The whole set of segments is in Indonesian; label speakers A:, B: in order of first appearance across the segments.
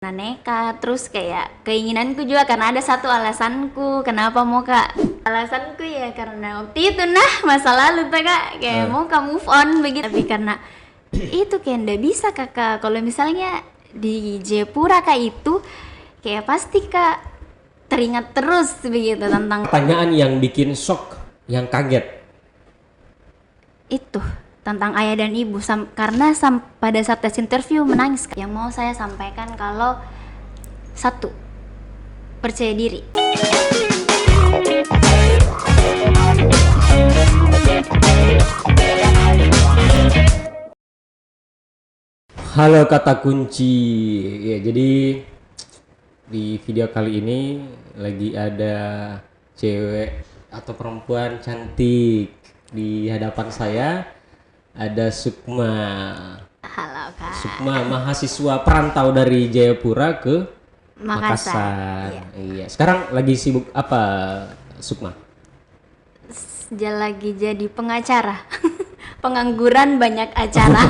A: Nah, nekat terus kayak keinginanku juga karena ada satu alasanku kenapa mau kak, alasanku ya karena waktu itu masa lalu tuh kak kayak mau kak move on begitu, tapi karena itu kayak ndak bisa kakak kalau misalnya di Jayapura kak itu kayak pasti kak teringat terus begitu tentang
B: Pertanyaan yang bikin shock, yang kaget.
A: itu tentang ayah dan ibu karena pada saat tes interview menangis. Yang mau saya sampaikan kalau satu, percaya diri.
B: Halo kata kunci. Ya, jadi di video kali ini lagi ada cewek atau perempuan cantik di hadapan saya. Ada Sukma.
A: Halo kak.
B: Sukma mahasiswa perantau dari Jayapura ke
A: Makassar.
B: Iya. Sekarang lagi sibuk apa, Sukma?
A: Dia lagi jadi pengacara. Pengangguran banyak acara.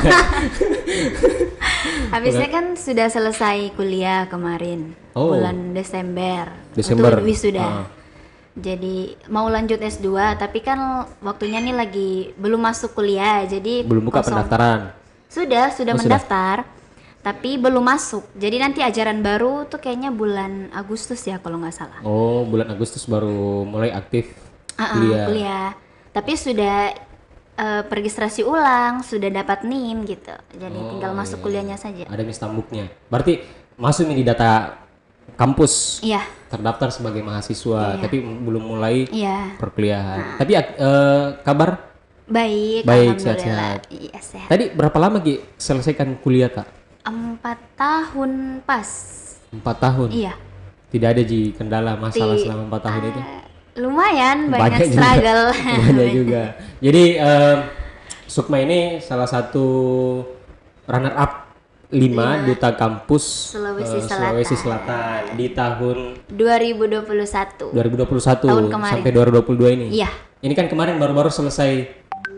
A: Habisnya kan sudah selesai kuliah kemarin. Bulan Desember. Untuk wisuda. Jadi mau lanjut S2 tapi kan waktunya nih lagi belum masuk kuliah. Jadi
B: belum buka pendaftaran.
A: Sudah mendaftar. Tapi belum masuk. Jadi nanti ajaran baru tuh kayaknya bulan Agustus ya kalau nggak salah.
B: Oh, bulan Agustus baru mulai aktif kuliah.
A: Tapi sudah registrasi ulang, sudah dapat NIM gitu. Jadi tinggal masuk kuliahnya saja.
B: Ada mistambuknya. Berarti masuk nih di data kampus.
A: Iya.
B: Terdaftar sebagai mahasiswa, tapi belum mulai perkuliahan. Tapi kabar?
A: Baik,
B: sehat-sehat.
A: Iya, sehat.
B: Tadi berapa lama Ki selesaikan kuliah Kak?
A: 4 tahun pas.
B: 4 tahun?
A: Iya.
B: Tidak ada kendala masalah selama 4 tahun itu?
A: Lumayan banyak struggle.
B: Banyak juga. Jadi Sukma ini salah satu runner up 5 duta kampus Sulawesi Selatan di tahun
A: 2021
B: tahun sampai 2022 ini.
A: Iya.
B: Ini kan kemarin baru-baru selesai.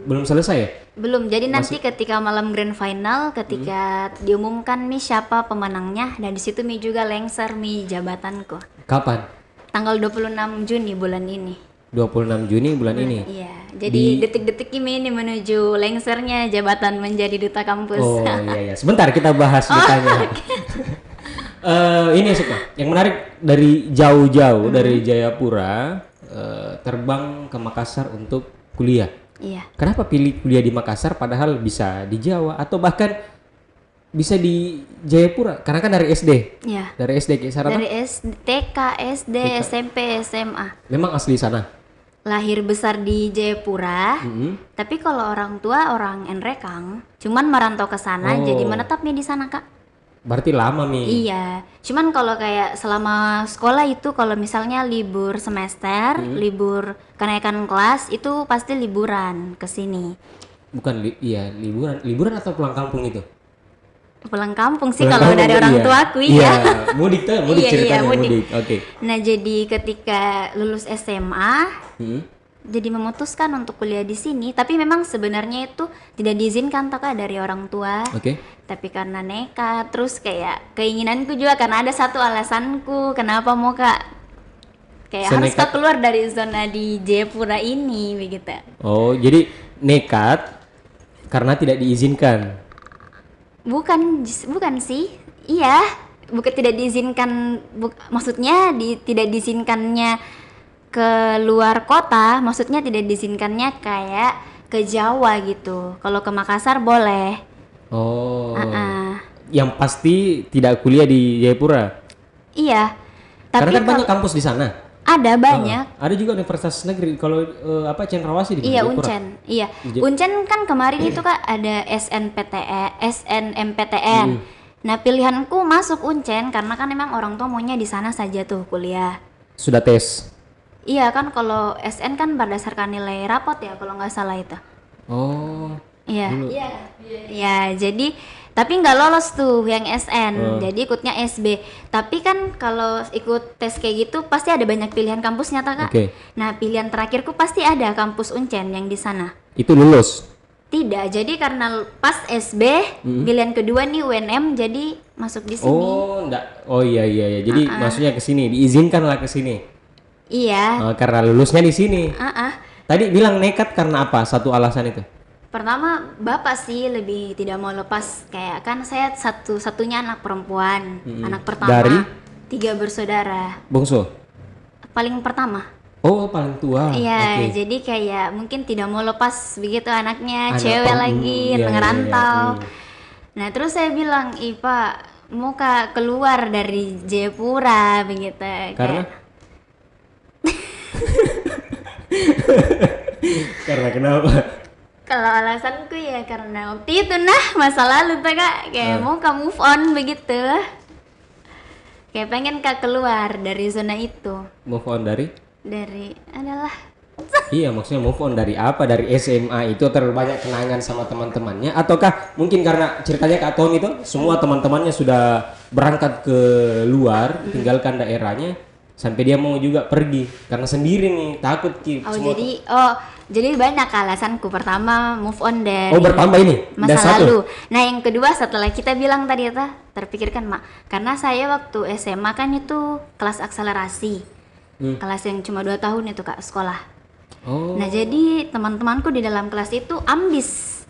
B: Belum selesai ya?
A: Belum. Jadi nanti ketika malam grand final ketika diumumkan nih siapa pemenangnya dan di situ mi juga lengser mi jabatanku.
B: Kapan?
A: Tanggal 26 Juni bulan ini.
B: 26 Juni bulan ini.
A: Iya. Jadi detik-detik ini menuju lengsernya jabatan menjadi duta kampus.
B: Oh iya. Sebentar kita bahas dutanya. Ini Sukma, yang menarik dari jauh-jauh dari Jayapura terbang ke Makassar untuk kuliah.
A: Iya.
B: Kenapa pilih kuliah di Makassar padahal bisa di Jawa atau bahkan bisa di Jayapura? Karena kan dari SD.
A: Iya.
B: Dari SD Sarana?
A: Dari TK, SD, SMP, SMA.
B: Memang asli sana?
A: Lahir besar di Jayapura, tapi kalau orang tua orang Enrekang, cuman merantau ke sana, jadi menetapnya di sana kak.
B: Berarti lama Mi?
A: Iya, cuman kalau kayak selama sekolah itu kalau misalnya libur semester, libur kenaikan kelas itu pasti liburan ke sini.
B: Bukan, liburan atau pulang kampung itu?
A: Pulang kampung sih kalau dari orang tuaku
B: iya. Mudik ceritanya mudik. Oke.
A: Nah jadi ketika lulus SMA, jadi memutuskan untuk kuliah di sini. Tapi memang sebenarnya itu tidak diizinkan kak dari orang tua.
B: Oke.
A: Tapi karena nekat, terus kayak keinginanku juga karena ada satu alasanku kenapa mau kak. Kayak harus kak keluar dari zona di Jayapura ini begitu.
B: Oh jadi nekat karena tidak diizinkan.
A: Bukan sih, iya, bukan tidak diizinkan, maksudnya tidak diizinkannya ke luar kota, maksudnya tidak diizinkannya kayak ke Jawa gitu. Kalau ke Makassar boleh.
B: Oh. Yang pasti tidak kuliah di Jayapura.
A: Iya. Tapi
B: karena kan banyak kampus di sana.
A: Ada banyak.
B: Ada juga universitas negeri. Kalau Cendrawasih di Jayapura.
A: Iya. Uncen kan kemarin itu kak ada SNMPTN. Nah pilihanku masuk Uncen karena kan memang orang tua maunya di sana saja tuh kuliah.
B: Sudah tes?
A: Iya kan kalau SN kan berdasarkan nilai rapot ya kalau nggak salah itu.
B: Oh.
A: Iya. Iya. Jadi tapi nggak lolos tuh yang SN, jadi ikutnya SB. Tapi kan kalau ikut tes kayak gitu pasti ada banyak pilihan kampusnya kak.
B: Okay.
A: Nah pilihan terakhirku pasti ada kampus Uncen yang di sana.
B: Itu lulus?
A: Tidak, jadi karena pas SB pilihan kedua nih UNM, jadi masuk di sini.
B: Oh, enggak. Oh iya iya iya. Jadi maksudnya ke sini, diizinkan lah ke sini.
A: Iya.
B: Karena lulusnya di sini.
A: Ah.
B: Tadi bilang nekat karena apa? Satu alasan itu.
A: Pertama, bapak sih lebih tidak mau lepas, kayak kan saya satu-satunya anak perempuan, anak pertama.
B: Dari?
A: 3 bersaudara.
B: Bungsu.
A: Paling pertama.
B: Oh, paling tua.
A: Iya,
B: Oke.
A: jadi kayak mungkin tidak mau lepas begitu anaknya,
B: Anak
A: cewek lagi,
B: iya,
A: ngerantau.
B: iya.
A: Nah, terus saya bilang, "Ih, Pak, mau Kak keluar dari Jayapura begitu."
B: Karena? Karena kenapa?
A: Kalau alasanku ya karena waktu itu masa lalu tuh Kak, kayak mau Kak move on begitu. Kayak pengen Kak keluar dari zona itu.
B: Move on dari?
A: Adalah
B: Iya, maksudnya move on dari apa? Dari SMA itu terlalu banyak kenangan sama teman-temannya, ataukah mungkin karena ceritanya Kak Tom itu semua teman-temannya sudah berangkat ke luar, tinggalkan daerahnya, sampai dia mau juga pergi karena sendiri nih, takut Ki.
A: jadi banyak alasanku. Pertama move on dari
B: bertambah ini. Dan
A: masa
B: satu.
A: lalu. Nah, yang kedua setelah kita bilang tadi terpikirkan Mak, karena saya waktu SMA kan itu kelas akselerasi. Kelas yang cuma 2 tahun itu Kak sekolah.
B: Oh.
A: Nah, jadi teman-temanku di dalam kelas itu ambis.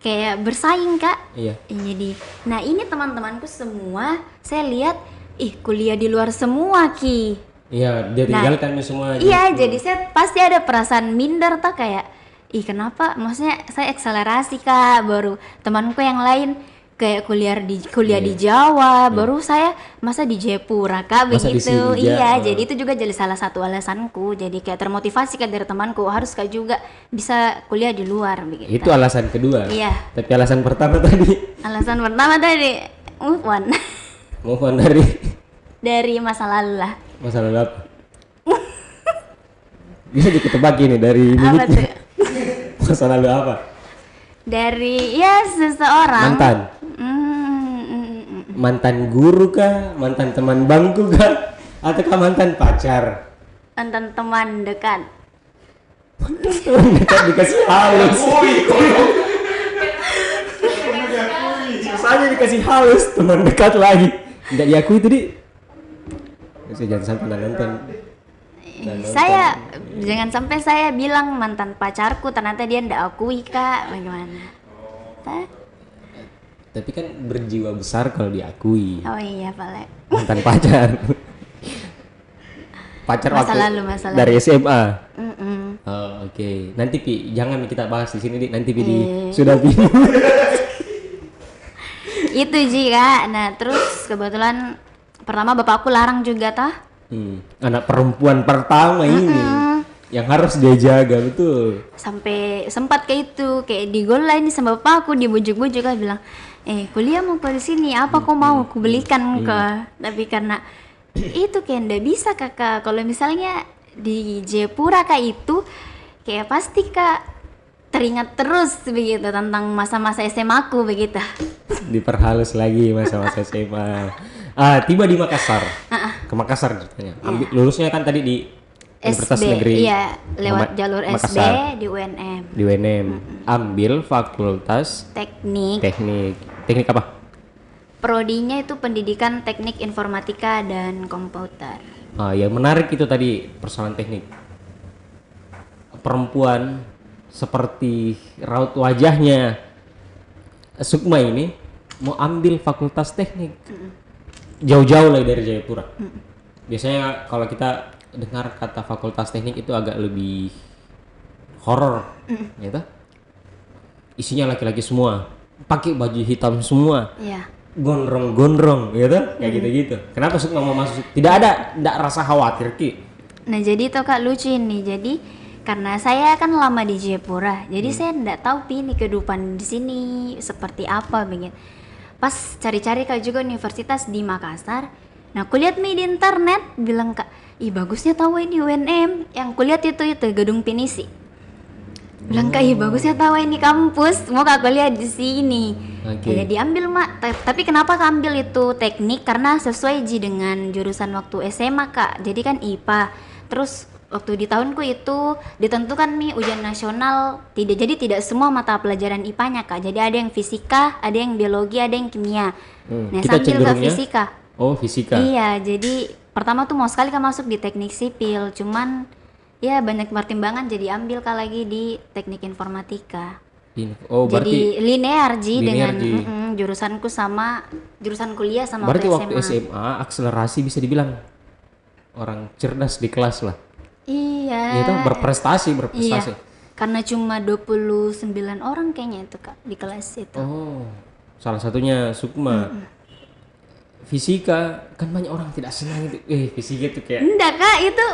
A: Kayak bersaing Kak.
B: Iya.
A: Jadi, nah ini teman-temanku semua saya lihat kuliah di luar semua Ki.
B: Iya, dia tinggalkan semua.
A: Iya, jadi saya pasti ada perasaan minder kayak kenapa? Maksudnya saya akselerasi Kak, baru temanku yang lain kayak kuliah di Jawa, baru saya masa di Jayapura Kak
B: Masa di
A: begitu.
B: sini,
A: Iya, jadi itu juga jadi salah satu alasanku. Jadi kayak termotivasi Kak dari temanku, harus Kak juga bisa kuliah di luar begitu.
B: Itu alasan kedua.
A: Iya.
B: Tapi alasan pertama tadi
A: Alasan pertama tadi move on
B: move on dari
A: dari masa lalu lah.
B: masa lalu apa? Bisa ditebak ini dari
A: Apa
B: mimiknya.
A: tuh?
B: Masa lalu apa?
A: Dari seseorang.
B: Mantan. Mantan guru kah? Mantan teman bangku kah? Ataukah mantan pacar?
A: Mantan teman dekat.
B: Teman dekat dikasih halus. Susahnya dikasih halus, teman dekat lagi. Tidak diakui tadi. Jangan sampai nonton.
A: Saya jangan sampai saya bilang mantan pacarku ternyata dia ndak akui Kak, bagaimana?
B: Tapi kan berjiwa besar kalau diakui.
A: Oh iya Pak Le.
B: Mantan pacar. Pacar
A: Masa
B: waktu
A: lalu.
B: dari SMA.
A: Mm-mm.
B: Oh, oke. Nanti Pi, jangan kita bahas di sini, Dik. Nanti Pi sudah Pi.
A: Itu Ji Kak. Nah terus kebetulan pertama bapakku larang juga
B: Anak perempuan pertama ini yang harus dia jaga, betul.
A: sampai sempat kayak itu kayak digolai nih sama bapakku, dibujuk-bujuk kan bilang kuliah mau ke sini apa kau mau aku belikan ke, tapi karena itu kayak ndak bisa Kakak, kalau misalnya di Jayapura Kak itu kayak pasti Kak teringat terus begitu tentang masa-masa SMA aku begitu.
B: Diperhalus lagi masa-masa SMA. Tiba di Makassar. Ke Makassar ceritanya. Lulusnya kan tadi di Universitas
A: SB,
B: Negeri.
A: iya, lewat jalur
B: Makassar.
A: SB di UNM.
B: Di UNM. Ambil fakultas
A: Teknik.
B: Teknik apa?
A: Prodinya itu pendidikan teknik informatika dan komputer.
B: Yang menarik itu tadi persoalan teknik. Perempuan seperti raut wajahnya Sukma ini mau ambil fakultas teknik. Jauh-jauh lah dari Jayapura. Biasanya kalau kita dengar kata fakultas teknik itu agak lebih horor, gitu. Isinya laki-laki semua, pakai baju hitam semua,
A: Iya.
B: gondrong-gondrong, gitu, kayak gitu-gitu. Kenapa Sukma mau masuk? Tidak rasa khawatir Ki.
A: Nah jadi itu Kak lucu ini, jadi karena saya kan lama di Jayapura, jadi saya nggak tahu ini kehidupan di sini seperti apa begitu. Pas cari-cari Kak juga universitas di Makassar, nah kulihat di internet bilang Kak, bagusnya tahu ini UNM, yang kulihat itu gedung pinisi. Bilang Kak, bagusnya tahu ini kampus, mau Kak kuliah di sini.
B: Oke.
A: Jadi ambil Mak, tapi kenapa Kak ambil itu teknik? Karena sesuai dengan jurusan waktu SMA Kak. Jadi kan IPA. Terus waktu di tahunku itu ditentukan nih ujian nasional, tidak semua mata pelajaran IPA-nya Kak. Jadi ada yang fisika, ada yang biologi, ada yang kimia. Nah,
B: Kita
A: sambil ke
B: cenderungnya
A: fisika.
B: oh fisika.
A: Iya, jadi pertama tuh mau sekali Kak masuk di teknik sipil, cuman ya banyak pertimbangan jadi ambil Kak lagi di teknik informatika.
B: Oh berarti
A: Jadi linear
B: linear,
A: dengan
B: Ji.
A: jurusanku sama jurusan kuliah sama
B: berarti
A: waktu
B: waktu
A: SMA.
B: SMA akselerasi bisa dibilang orang cerdas di kelas lah.
A: Iya.
B: Itu berprestasi.
A: Iya. Karena cuma 29 orang kayaknya itu Kak di kelas itu.
B: Oh, salah satunya Sukma. Fisika kan banyak orang tidak senang itu. Fisika itu kayak
A: Enggak Kak, itu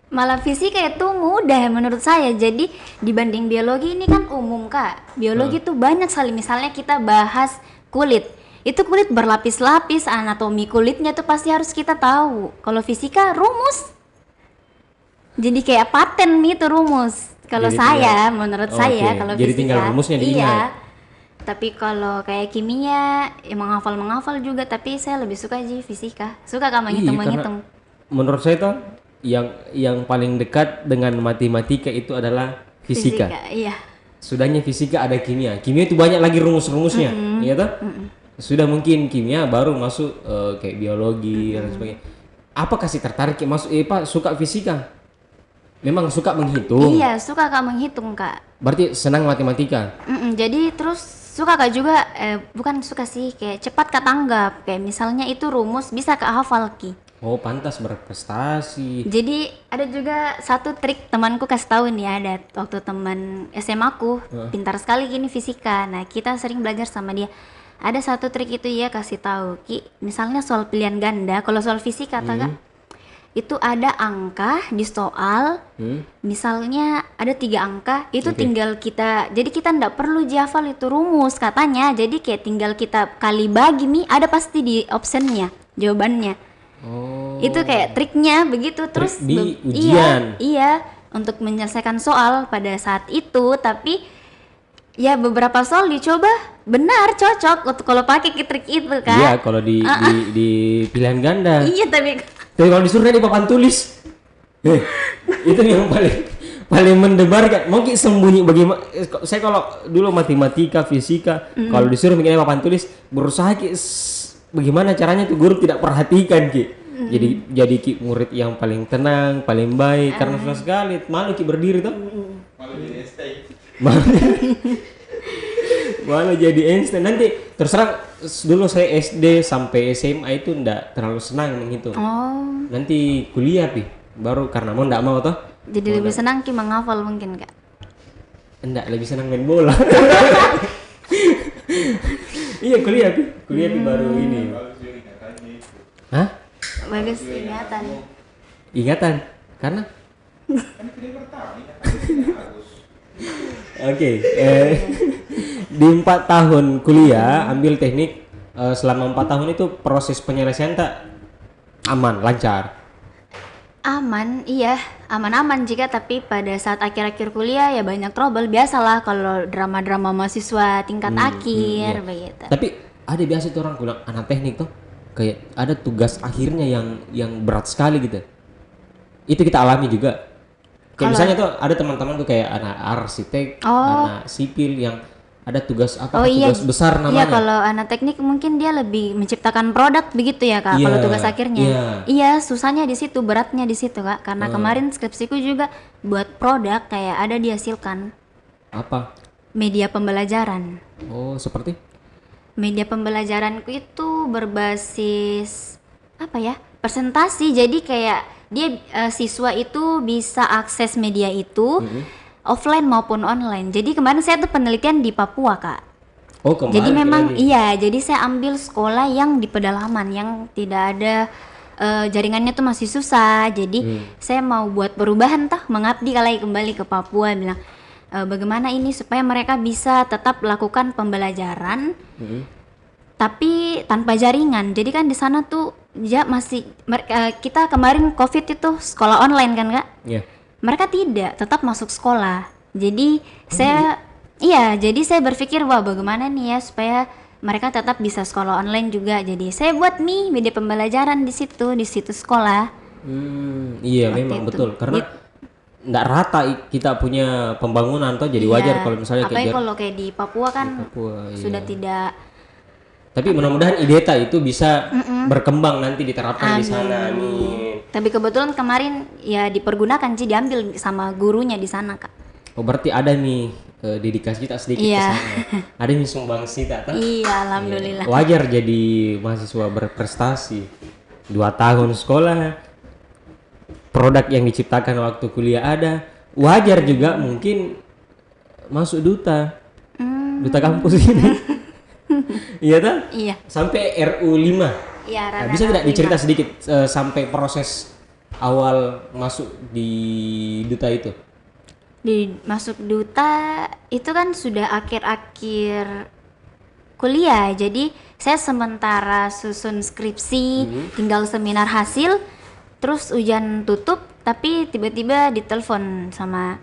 A: malah fisika itu mudah menurut saya. Jadi dibanding biologi ini kan umum Kak. Biologi tuh banyak sekali, misalnya kita bahas kulit. Itu kulit berlapis-lapis, anatomi kulitnya tuh pasti harus kita tahu. Kalau fisika rumus. Jadi kayak paten itu rumus. Kalau
B: Jadi
A: saya,
B: tinggal-
A: menurut
B: Oke,
A: saya kalau
B: jadi
A: fisika.
B: tinggal rumusnya
A: Iya.
B: diingat.
A: Tapi kalau kayak kimia, ya menghafal juga. Tapi saya lebih suka aja fisika. Suka Kak menghitung-menghitung.
B: menurut saya tuh yang paling dekat dengan matematika itu adalah fisika.
A: Iya.
B: Sudahnya fisika ada kimia. Kimia itu banyak lagi rumus-rumusnya, iya toh? Sudah mungkin kimia baru masuk kayak biologi dan sebagainya. Apa kasih tertarik masuk Pak suka fisika? Memang suka menghitung.
A: Iya, suka Kak menghitung Kak.
B: Berarti senang matematika.
A: Jadi terus suka Kak juga, bukan suka sih, kayak cepat Kak tanggap. Kayak misalnya itu rumus bisa Kak hafal Ki.
B: Oh, pantas berprestasi.
A: Jadi ada juga satu trik temanku kasih tahu nih, ada waktu teman SMA aku pintar sekali gini fisika. Nah kita sering belajar sama dia. Ada satu trik itu ya kasih tahu Ki. Misalnya soal pilihan ganda, kalau soal fisika Kak, itu ada angka di soal. Misalnya ada 3 angka, itu tinggal kita. Jadi kita ndak perlu hafal itu rumus katanya. Jadi kayak tinggal kita kali bagi nih, ada pasti di optionnya jawabannya.
B: Oh.
A: Itu kayak triknya begitu. Terus
B: di ujian.
A: iya untuk menyelesaikan soal pada saat itu. Tapi ya beberapa soal dicoba benar cocok untuk kalau pakai trik itu kan.
B: Iya, kalau di pilihan ganda.
A: Iya tapi
B: Kalau disuruh di papan tulis. Itu yang paling mendebarkan. Mungkin sembunyi bagaimana saya kalau dulu matematika, fisika, kalau disuruh bikin papan tulis berusaha bagaimana caranya tuh guru tidak perhatikan Ki. Jadi Ki murid yang paling tenang, paling baik karena susah sekali. Malu Ki berdiri tuh. Malu jadi Einstein. Nanti terserah dulu saya SD sampai SMA itu ndak terlalu senang menghitung. Nanti kuliah Pi baru karena mau ndak mau toh.
A: jadi lebih senang Ki menghafal mungkin Kak.
B: Ndak lebih senang main bola. Iya kuliah Pi baru ini. Hah?
A: Bagus ingatan.
B: Ingatan karena Oke, di 4 tahun kuliah ambil teknik, selama 4 tahun itu proses penyelesaian tak aman, lancar.
A: Aman, iya, aman-aman jika, tapi pada saat akhir-akhir kuliah ya banyak trouble, biasalah kalau drama-drama mahasiswa tingkat akhir begitu.
B: Tapi ada biasa tuh orang bilang anak teknik tuh kayak ada tugas akhirnya yang berat sekali gitu. Itu kita alami juga. Kayak misalnya tuh ada teman-teman tuh kayak anak arsitek, anak sipil yang ada tugas tugas besar namanya.
A: Iya, kalau anak teknik mungkin dia lebih menciptakan produk begitu ya Kak. Kalau tugas akhirnya. Iya, susahnya di situ, beratnya di situ Kak. Karena kemarin skripsiku juga buat produk kayak ada dihasilkan.
B: Apa?
A: Media pembelajaran.
B: Oh, seperti?
A: Media pembelajaranku itu berbasis apa ya? Presentasi. Jadi kayak dia siswa itu bisa akses media itu offline maupun online. Jadi kemarin saya tuh penelitian di Papua Kak.
B: Oh, kemarin.
A: Jadi memang iya, jadi saya ambil sekolah yang di pedalaman yang tidak ada jaringannya tuh masih susah. Jadi saya mau buat perubahan mengabdi kembali ke Papua, bilang bagaimana ini supaya mereka bisa tetap melakukan pembelajaran tapi tanpa jaringan. Jadi kan di sana tuh ya masih kita kemarin Covid itu sekolah online kan Kak?
B: Iya.
A: Mereka tidak, tetap masuk sekolah. Jadi jadi saya berpikir wah bagaimana nih ya supaya mereka tetap bisa sekolah online juga. Jadi saya buat nih media pembelajaran di situ sekolah.
B: Iya memang betul karena nggak rata kita punya pembangunan toh, jadi wajar kalau misalnya
A: apalagi
B: kayak
A: kalau kayak di Papua kan
B: Papua,
A: sudah tidak.
B: tapi mudah-mudahan IDETA itu bisa berkembang nanti diterapkan di sana. Amin.
A: Tapi kebetulan kemarin ya dipergunakan sih, diambil sama gurunya di sana Kak.
B: Oh berarti ada nih dedikasi kita sedikit ke
A: Iya.
B: sana. Ada nih sumbangsi tak?
A: Iya, alhamdulillah.
B: Wajar jadi mahasiswa berprestasi. 2 tahun sekolah, produk yang diciptakan waktu kuliah ada. Wajar juga mungkin masuk duta kampus ini. Iya tak?
A: Iya.
B: Sampai RU 5.
A: Iya,
B: Nah, bisa tidak dicerita sedikit sampai proses awal masuk di duta itu?
A: Di masuk duta itu kan sudah akhir-akhir kuliah, jadi saya sementara susun skripsi, tinggal seminar hasil, terus ujian tutup, tapi tiba-tiba ditelepon sama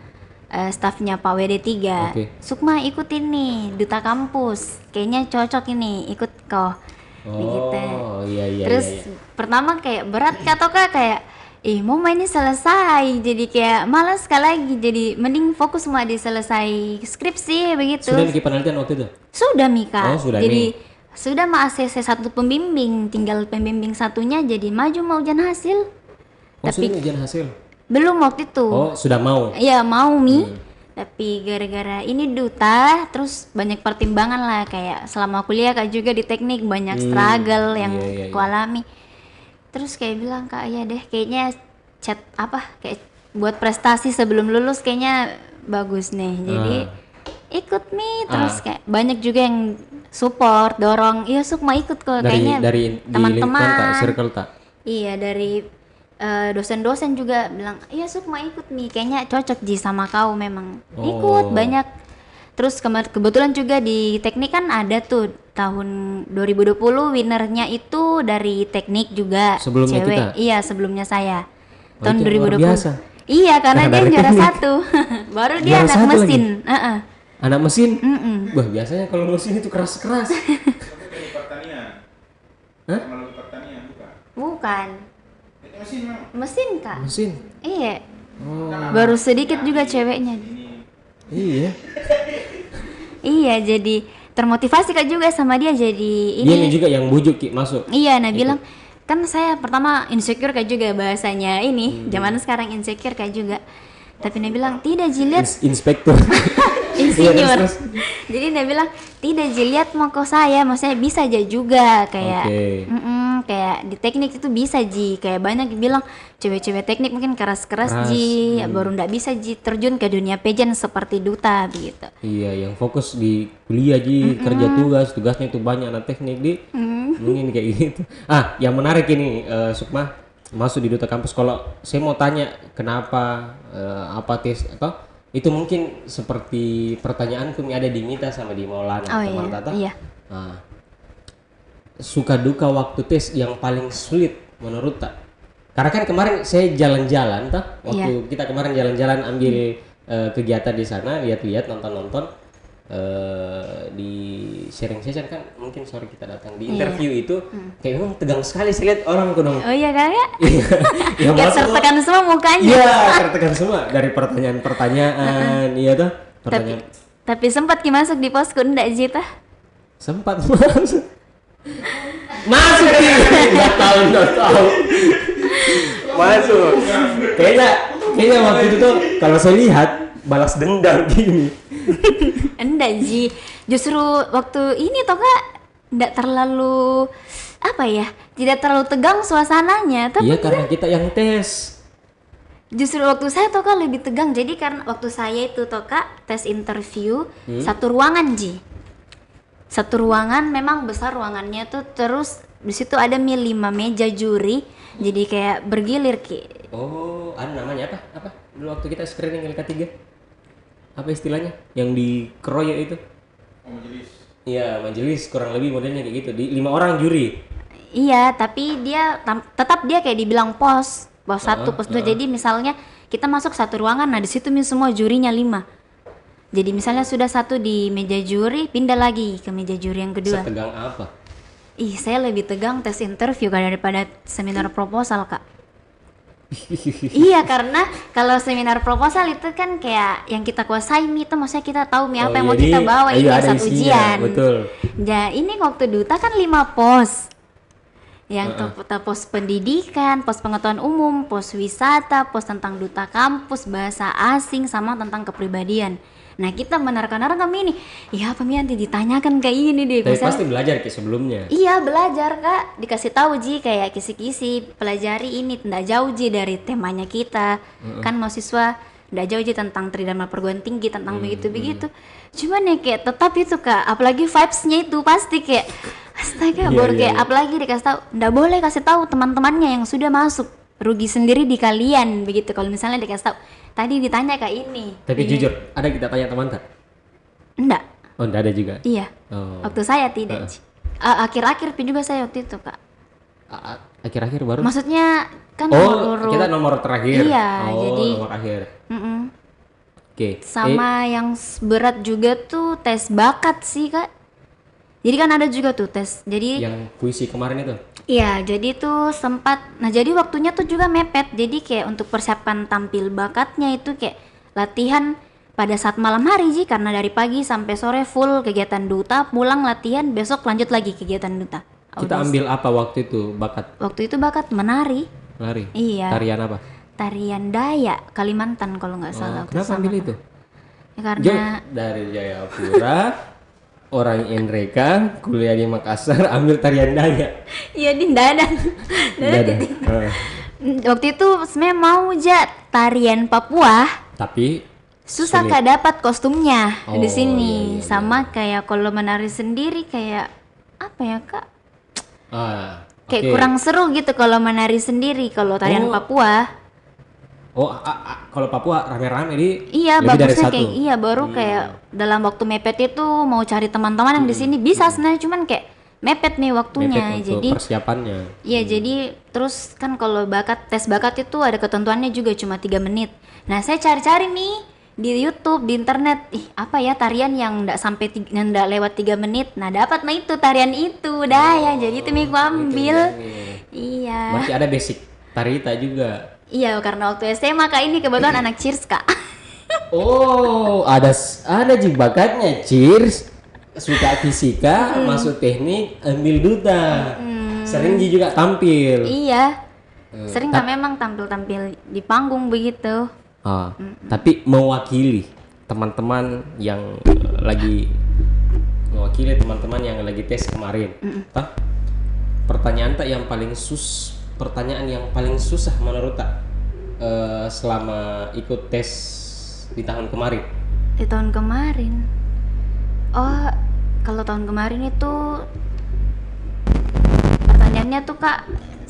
A: stafnya Pak WD3.
B: Oke.
A: Sukma ikutin nih duta kampus, kayaknya cocok ini, ikut kok. Begitu.
B: Oh iya.
A: Terus pertama kayak berat atau kayak mau mainnya selesai, jadi kayak malas sekali lagi, jadi mending fokus semua di selesai skripsi begitu.
B: Sudah bikin penelitian waktu itu?
A: Sudah Mika.
B: Oh, sudah
A: jadi
B: nih.
A: sudah mah ACC satu pembimbing, tinggal pembimbing satunya jadi maju mau ujian hasil.
B: Oh
A: Tapi
B: sudah ujian hasil?
A: belum waktu itu.
B: Oh sudah mau?
A: Iya mau tapi gara-gara ini duta, terus banyak pertimbangan lah, kayak selama kuliah Kak juga di teknik banyak struggle yang
B: iya.
A: aku alami. Terus kayak bilang Kak ya deh kayaknya kayak buat prestasi sebelum lulus kayaknya bagus nih, jadi ikut nih. Terus kayak banyak juga yang support, dorong, iya Sukma ikut kok, kayaknya
B: dari
A: teman-teman,
B: circle tak?
A: iya dari dosen-dosen juga bilang iya Sukma ikut nih, kayaknya cocok Ji sama kau, memang ikut banyak. Terus kebetulan juga di teknik kan ada tuh tahun 2020 winernya itu dari teknik juga,
B: Sebelumnya
A: cewek.
B: kita?
A: Iya sebelumnya saya
B: Oh,
A: tahun
B: itu luar
A: 2020.
B: biasa.
A: Iya karena dia
B: Dari
A: juara
B: teknik.
A: 1 baru dia
B: Juara
A: anak
B: 1
A: mesin.
B: Anak mesin? Wah biasanya kalau mesin itu keras-keras.
C: Teknik pertanian.
B: Hah?
C: Teknologi pertanian bukan?
A: Bukan
C: Itu mesin memang.
A: mesin Kak.
B: Mesin?
A: Iya
B: Oh
A: baru sedikit juga ceweknya.
B: iya.
A: Iya jadi termotivasi Kak juga sama dia, jadi
B: Dia
A: ini.
B: nih juga yang bujuk Ki masuk.
A: Iya, nah bilang kan saya pertama insecure Kak juga, bahasanya ini zaman sekarang insecure Kak juga. Tapi dia bilang tidak Jiliat
B: Inspektur.
A: insinyur.
B: Iya, terus.
A: Jadi dia bilang tidak Jiliat mau kok saya, maksudnya bisa aja juga kayak
B: Oke.
A: kayak di teknik itu bisa Ji, kayak banyak yang bilang cewek-cewek teknik mungkin keras-keras
B: Keras,
A: Ji, baru ndak bisa Ji terjun ke dunia pageant seperti duta begitu.
B: Iya, yang fokus di kuliah kerja tugasnya itu banyak anak teknik di mungkin kayak gitu. Ah, yang menarik ini Sukma masuk di duta kampus. Kalau saya mau tanya kenapa apa tes atau itu mungkin seperti pertanyaanku yang ada di Mita sama di Maulana teman Tata.
A: Iya.
B: Nah, suka duka waktu tes yang paling sulit menurut tak? Karena kan kemarin saya jalan-jalan waktu kita kemarin jalan-jalan ambil kegiatan di sana, lihat-lihat, nonton-nonton di sharing session kan mungkin sore kita datang di interview itu kayak memang tegang sekali saya lihat orang tuh dong.
A: Oh iya Kak ya?
B: Yang
A: Kayak
B: masuk
A: tertekan semua mukanya.
B: iya tertekan semua dari pertanyaan-pertanyaan iya tuh pertanyaan
A: Tapi sempat Ki masuk di posku ndak Zita?
B: sempat masuk nih nggak tahu masuk kayaknya waktu itu tuh kalau saya lihat balas dendam gini.
A: Enggak Ji, justru waktu ini toh Kak ndak terlalu tidak terlalu tegang suasananya, tapi
B: Iya karena kita yang tes.
A: justru waktu saya toh Kak lebih tegang. Jadi karena waktu saya itu toh Kak tes interview satu ruangan Ji, satu ruangan memang besar ruangannya tuh, terus di situ ada 5 meja juri, jadi kayak bergilir Ki.
B: Oh, namanya apa? Dulu waktu kita screening LK3. Apa istilahnya? Yang di keroyok itu?
C: Majelis.
B: Iya, majelis kurang lebih modelnya kayak gitu. Di 5 orang juri.
A: Iya, tapi dia tetap dia kayak dibilang pos 1, pos 2. Jadi misalnya kita masuk satu ruangan, nah di situ semua jurinya 5. Jadi misalnya sudah satu di meja juri, pindah lagi ke meja juri yang kedua.
B: Setegang apa?
A: Ih, saya lebih tegang tes interview daripada seminar proposal, Kak. Iya, karena kalau seminar proposal itu kan kayak yang kita kuasai Mi, itu maksudnya kita tahu Mi apa yang mau
B: jadi,
A: kita bawa ini
B: ada
A: saat
B: isinya,
A: ujian.
B: betul.
A: Ya, ini waktu duta kan 5 pos. Yang pos pendidikan, pos pengetahuan umum, pos wisata, pos tentang duta kampus, bahasa asing, sama tentang kepribadian. Nah, kita menerka-nerka Mi ini, ya apa Mi nanti ditanyakan kayak ini deh.
B: Tapi
A: Misalnya,
B: pasti belajar kayak sebelumnya.
A: iya belajar Kak, dikasih tahu Ji kayak kisi-kisi, pelajari ini tidak jauh Ji dari temanya kita. Kan mahasiswa tidak jauh Ji tentang tridharma perguruan tinggi, tentang begitu-begitu. Cuman ya kayak tetap itu Kak, apalagi vibes-nya itu pasti kayak astaga,
B: Iya,
A: baru
B: iya,
A: kayak
B: iya.
A: apalagi dikasih tahu, tidak boleh kasih tahu teman-temannya yang sudah masuk. Rugi sendiri di kalian begitu kalau misalnya dikasih tahu. Tadi ditanya kayak ini.
B: Tapi
A: Ini.
B: jujur, ada kita tanya teman tak?
A: Enggak.
B: Oh, enggak ada juga.
A: Iya.
B: Oh.
A: Waktu saya tidak. Ji. Akhir-akhir juga saya waktu itu Kak.
B: Akhir-akhir baru.
A: Maksudnya kan
B: Oh,
A: urut
B: kita nomor terakhir.
A: Iya,
B: oh,
A: jadi
B: nomor akhir.
A: mm-mm.
B: Oke.
A: Sama yang berat juga tuh tes bakat sih Kak. Jadi kan ada juga tuh tes. Jadi
B: Yang puisi kemarin itu.
A: iya, jadi tuh sempat. Nah, jadi waktunya tuh juga mepet. Jadi kayak untuk persiapan tampil bakatnya itu kayak latihan pada saat malam hari sih, karena dari pagi sampai sore full kegiatan duta, pulang latihan, besok lanjut lagi kegiatan duta.
B: Kita
A: Audisi.
B: ambil apa waktu itu bakat
A: Waktu itu bakat menari,
B: lari?
A: Iya.
B: Tarian apa?
A: tarian Dayak Kalimantan kalau nggak salah. waktu
B: Kenapa
A: sama.
B: ambil itu?
A: Ya, karena
B: Dari Jayapura, orang NRK, kuliah di Makassar, ambil tarian Dayak.
A: iya di dada.
B: Nggak ada.
A: Waktu itu sebenarnya mau tarian Papua.
B: Tapi
A: Susah
B: sulit.
A: Kak dapat kostumnya
B: Oh,
A: di sini.
B: iya, iya,
A: Sama kayak kalau menari sendiri kayak apa ya Kak? Kayak
B: oke.
A: kurang seru gitu kalau menari sendiri kalau tarian
B: Oh.
A: Papua.
B: Oh, kalau Papua rame-rame di
A: Iya,
B: lebih dari
A: bagusnya
B: satu.
A: kayak iya baru kayak dalam waktu mepet itu mau cari teman-teman yang di sini bisa sebenarnya, cuman kayak mepet nih waktunya.
B: Mepet untuk
A: Jadi
B: persiapannya.
A: iya, jadi terus kan kalau tes bakat itu ada ketentuannya juga cuma 3 menit. Nah, saya cari-cari nih di YouTube, di internet, apa ya tarian yang enggak lewat 3 menit. Nah, dapat mah itu tarian itu dah ya. Jadi itu nih gua ambil. Iya.
B: Berarti ada basic tarita juga.
A: Iya, karena waktu SMA Kak ini kebetulan anak cheers Kak.
B: Oh, ada bakatnya, cheers. Suka fisika, masuk teknik, ambil duta. Sering Ji juga tampil.
A: Iya. Sering Kak memang tampil-tampil di panggung begitu.
B: Tapi mewakili teman-teman yang lagi tes kemarin. Tah? Pertanyaan yang paling susah menurut tak selama ikut tes di tahun kemarin.
A: Di tahun kemarin. Oh, kalau tahun kemarin itu pertanyaannya tuh Kak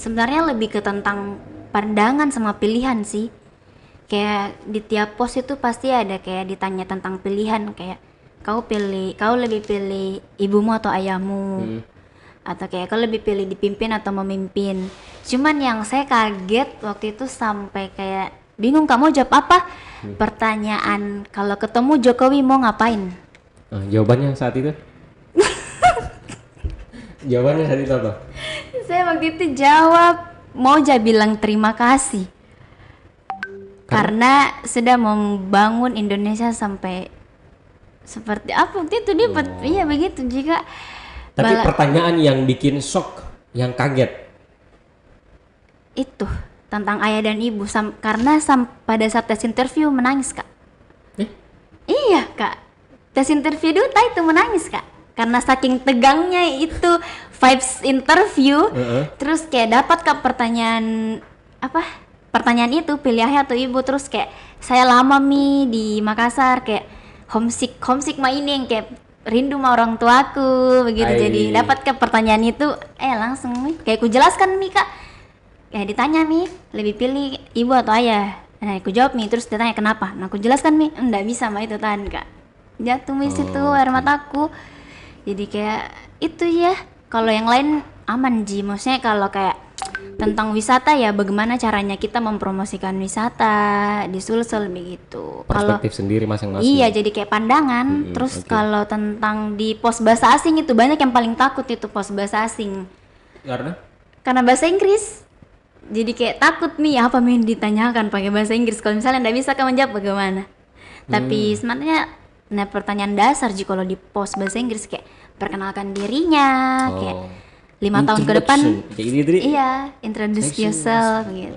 A: sebenarnya lebih ke tentang pandangan sama pilihan sih. Kayak di tiap pos itu pasti ada kayak ditanya tentang pilihan, kayak kau lebih pilih ibumu atau ayahmu, atau kayak kau lebih pilih dipimpin atau memimpin. Cuman yang saya kaget waktu itu sampai kayak bingung kamu jawab apa. Pertanyaan kalau ketemu Jokowi mau ngapain?
B: Jawabannya saat itu? Jawabannya saat itu apa?
A: Saya waktu itu jawab mau bilang terima kasih. Karena sudah membangun Indonesia sampai seperti apa waktu itu dia iya begitu juga.
B: Tapi pertanyaan yang bikin shock, yang kaget.
A: Itu tentang ayah dan ibu karena pada saat tes interview menangis Kak. Iya Kak, tes interview duta itu menangis Kak, karena saking tegangnya itu vibes interview. Terus kayak dapat Kak pertanyaan itu pilih ayah atau ibu, terus kayak saya lama di Makassar kayak homesick mah ini yang kayak rindu sama orang tuaku begitu. Jadi dapat Kak pertanyaan itu langsung kayak ku jelaskan Kak. Kayak ditanya lebih pilih ibu atau ayah. Nah, aku jawab terus ditanya kenapa. Nah, aku jelaskan enggak bisa mah itu tahan Kak. Jatuh situ air mataku. Jadi kayak itu ya. Kalau yang lain aman Ji. Maksudnya kalau kayak tentang wisata ya bagaimana caranya kita mempromosikan wisata di Sulsel begitu.
B: Perspektif sendiri masing-masing.
A: Iya, jadi kayak pandangan. Terus kalau tentang di pos bahasa asing itu banyak yang paling takut itu pos bahasa asing.
B: Karena
A: Karena bahasa Inggris. Jadi kayak takut nih apa yang ditanyakan pakai bahasa Inggris. Kalau misalnya nggak bisa kamu jawab bagaimana? Tapi sebenarnya nah pertanyaan dasar sih kalau di post bahasa Inggris kayak perkenalkan dirinya, kayak 5 tahun ke depan.
B: Kayak gitu.
A: Iya, introduce yourself gitu.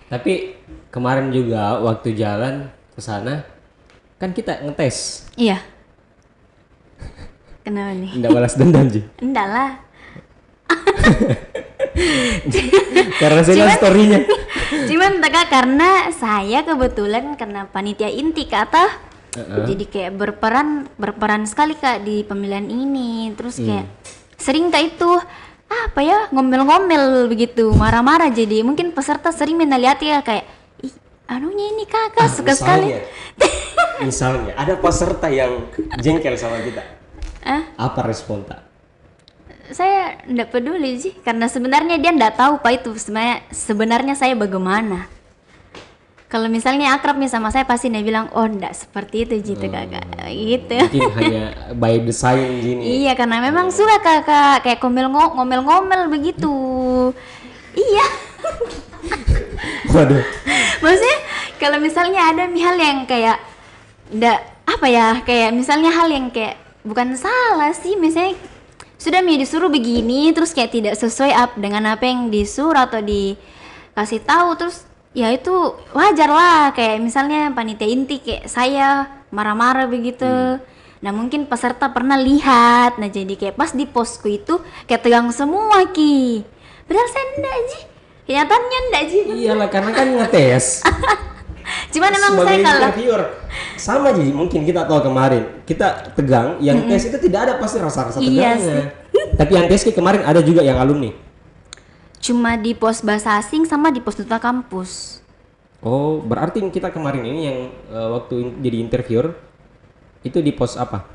B: Tapi kemarin juga waktu jalan ke sana kan kita ngetes.
A: Iya. Kenapa nih?
B: Nggak balas dendam sih.
A: Enggak lah.
B: Karena saya lihat story-nya.
A: Cuman Kak, karena saya kebetulan karena panitia inti kata jadi kayak berperan sekali Kak di pemilihan ini. Terus kayak sering Kak itu apa ya ngomel-ngomel begitu, marah-marah. Jadi mungkin peserta sering menalihat ya kayak ih anunya ini kakak suka sekali.
B: Misalnya ada peserta yang jengkel sama kita. Apa respon tak?
A: Saya ndak peduli sih, karena sebenarnya dia ndak tahu Pak itu sebenarnya saya bagaimana. Kalau misalnya akrab nih sama saya pasti dia bilang oh ndak seperti itu gitu kakak gitu.
B: Mungkin hanya by design gini.
A: Iya karena memang suka kakak kayak ngomel-ngomel begitu. Iya.
B: Waduh.
A: Maksudnya kalau misalnya ada hal yang kayak ndak apa ya kayak misalnya hal yang kayak bukan salah sih, misalnya sudah disuruh begini terus kayak tidak sesuai dengan apa yang disuruh atau dikasih tahu, terus ya itu wajar lah. Kayak misalnya panitia inti kayak saya marah-marah begitu. Nah mungkin peserta pernah lihat, nah jadi kayak pas di posku itu kayak tegang semua Ki. Padahal saya enggak Ji, kenyataannya enggak Ji.
B: Iyalah karena kan ngetes.
A: Cuman emang
B: sebagai
A: saya kalau
B: interviewer sama Ji, mungkin kita tahu kemarin kita tegang, yang tes itu tidak ada pasti rasa-rasa
A: Iya
B: tegangnya. Tapi yang tes kemarin ada juga yang alumni.
A: cuma di pos bahasa asing sama di pos duta kampus.
B: Oh, berarti kita kemarin ini yang waktu jadi interviewer itu di pos apa?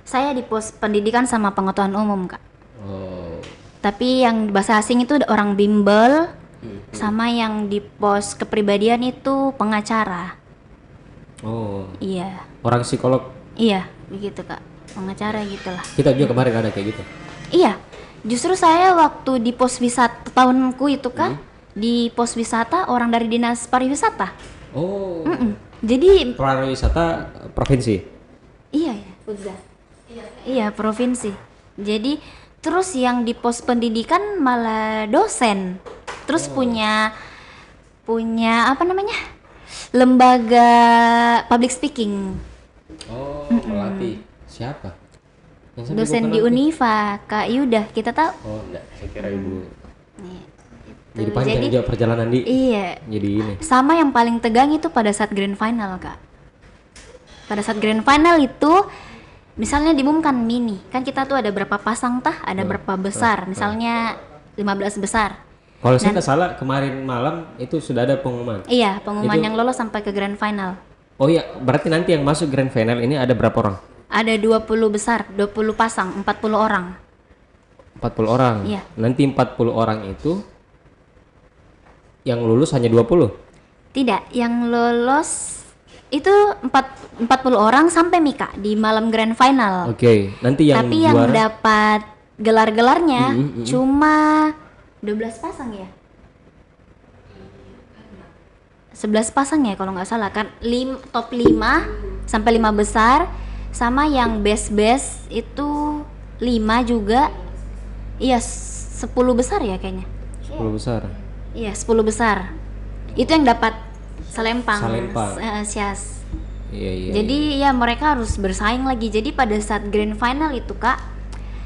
A: Saya di pos pendidikan sama pengetahuan umum Kak.
B: Oh.
A: Tapi yang bahasa asing itu orang bimbel, sama yang di pos kepribadian itu pengacara.
B: Oh.
A: Iya.
B: Orang psikolog.
A: Iya, begitu Kak. Pengacara gitulah.
B: Kita juga kemarin ada kayak gitu.
A: Iya. Justru saya waktu di pos wisata tahunku itu kan, di pos wisata orang dari Dinas Pariwisata.
B: Oh.
A: Jadi
B: Pariwisata provinsi.
A: iya ya, iya provinsi. Jadi terus yang di pos pendidikan malah dosen. Terus punya apa namanya? Lembaga public speaking.
B: Oh, melatih. Siapa? Yang sampai
A: Dosen
B: gua
A: di
B: kenal tuh.
A: Unifa, Kak Yuda, kita tahu.
B: Oh, enggak. Saya kira ibu.
A: Nih,
B: Jadi panjang juga perjalanan di.
A: iya.
B: Jadi ini.
A: Sama yang paling tegang itu pada saat grand final Kak. Pada saat grand final itu misalnya diumumkan mini, kan kita tuh ada berapa pasang tah, ada berapa besar, misalnya 15 besar.
B: Kalau saya nggak salah kemarin malam itu sudah ada pengumuman.
A: Iya, pengumuman
B: Itu-
A: yang lolos sampai ke grand final.
B: Oh iya, berarti nanti yang masuk grand final ini ada berapa orang?
A: Ada 20 besar, 20 pasang, 40 orang.
B: 40 orang.
A: Iya.
B: Nanti 40 orang itu yang lulus hanya 20.
A: Tidak, yang lolos itu 40 orang sampai Mika di malam grand final.
B: Oke, nanti yang
A: Tapi yang
B: juara
A: dapat gelar-gelarnya cuma 12 pasang ya. 11 pasang ya kalau nggak salah kan, top 5 sampai 5 besar, sama yang best itu 5 juga. Iya 10 besar ya kayaknya.
B: 10 besar.
A: Iya 10 besar. Itu yang dapat selempang.
B: Selempang.
A: Sias.
B: Iya iya.
A: Jadi ya mereka harus bersaing lagi. Jadi pada saat grand final itu Kak,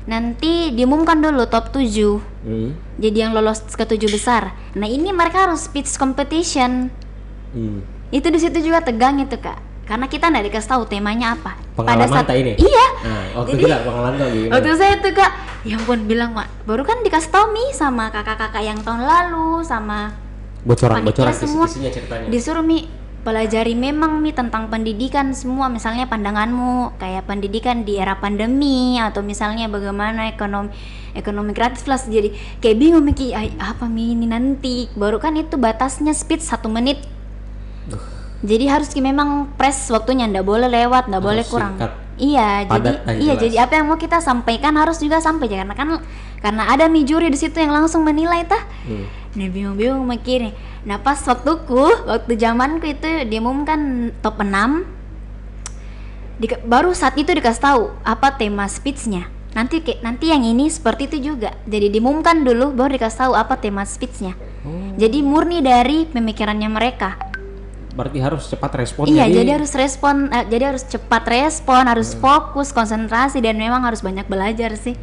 A: nanti diumumkan dulu top 7. Jadi yang lolos ke 7 besar. Nah, ini mereka harus speech competition. Itu di situ juga tegang itu Kak. Karena kita nggak dikasih tahu temanya apa.
B: Pengalaman tak ini?
A: Iya.
B: Nah, waktu
A: Jadi-
B: kita pengalaman tuh gimana?
A: Waktu saya tuh Kak, ya ampun bilang Mak, baru kan dikasih tahu nih sama kakak-kakak yang tahun lalu sama
B: bocoran-bocoran
A: panitia semua.
B: kisi-kisinya ceritanya.
A: Disuruh Mi pelajari memang Mi tentang pendidikan semua, misalnya pandanganmu kayak pendidikan di era pandemi atau misalnya bagaimana ekonomi kreatif lah. Jadi kayak bingung Mi, apa Mi ini nanti. Baru kan itu batasnya speech 1 menit. Jadi harus memang press waktunya, ndak boleh lewat, ndak boleh kurang.
B: singkat,
A: Iya,
B: padat dan
A: iya
B: jelas.
A: jadi apa yang mau kita sampaikan harus juga sampai, karena ada Mi juri di situ yang langsung menilai tah. Nah bingung-bingung mikir nih. Nah pas waktu zamanku itu diumumkan top 6, baru saat itu dikasih tahu apa tema speech-nya. Nanti yang ini seperti itu juga. Jadi diumumkan dulu baru dikasih tahu apa tema speech-nya. Jadi murni dari pemikirannya mereka.
B: Berarti harus cepat respon.
A: Iya, jadi harus respon, jadi harus cepat respon, harus fokus, konsentrasi, dan memang harus banyak belajar sih.